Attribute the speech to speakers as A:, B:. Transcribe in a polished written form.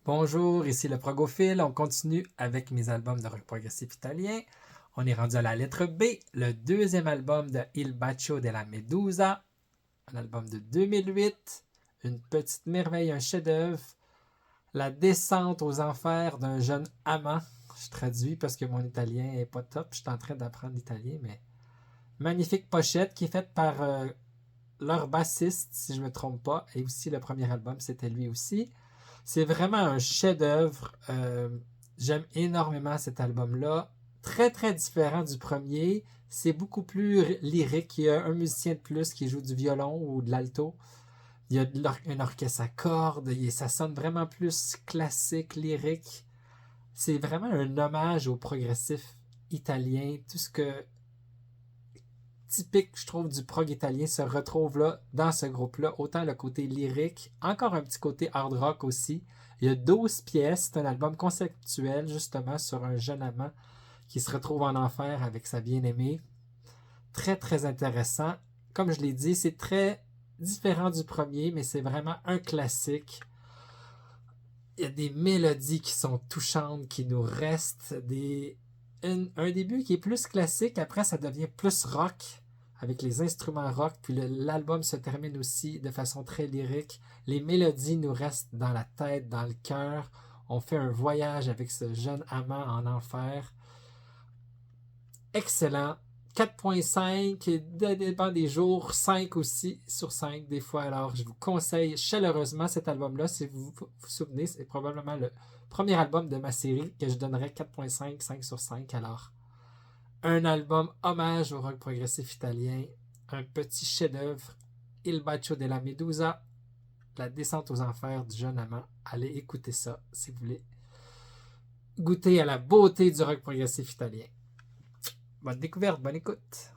A: Bonjour, ici le Progophile. On continue avec mes albums de rock progressif italien. On est rendu à la lettre B, le deuxième album de Il Bacio della Medusa, un album de 2008, une petite merveille, un chef-d'œuvre, la descente aux enfers d'un jeune amant. Je traduis parce que mon italien est pas top. Je suis en train d'apprendre l'italien, mais magnifique pochette qui est faite par leur bassiste, si je ne me trompe pas, et aussi le premier album, c'était lui aussi. C'est vraiment un chef-d'œuvre. J'aime énormément cet album-là. Très, très différent du premier. C'est beaucoup plus lyrique. Il y a un musicien de plus qui joue du violon ou de l'alto. Il y a un orchestre à cordes. Ça sonne vraiment plus classique, lyrique. C'est vraiment un hommage au progressif italien. Tout ce que typique, je trouve, du prog italien se retrouve là, dans ce groupe-là. Autant le côté lyrique, encore un petit côté hard rock aussi. Il y a 12 pièces. C'est un album conceptuel, justement, sur un jeune amant qui se retrouve en enfer avec sa bien-aimée. Très, très intéressant. Comme je l'ai dit, c'est très différent du premier, mais c'est vraiment un classique. Il y a des mélodies qui sont touchantes, qui nous restent. Un début qui est plus classique, après ça devient plus rock, avec les instruments rock, puis l'album se termine aussi de façon très lyrique. Les mélodies nous restent dans la tête, dans le cœur. On fait un voyage avec ce jeune amant en enfer. Excellent. 4.5, dépend des jours, 5 aussi sur 5 des fois. Alors, je vous conseille chaleureusement cet album-là. Si vous vous souvenez, c'est probablement le premier album de ma série que je donnerais 4.5, 5 sur 5. Alors, un album hommage au rock progressif italien, un petit chef-d'œuvre, Il Bacio della Medusa, la descente aux enfers du jeune amant. Allez écouter ça si vous voulez goûter à la beauté du rock progressif italien. Bonne découverte, bonne écoute.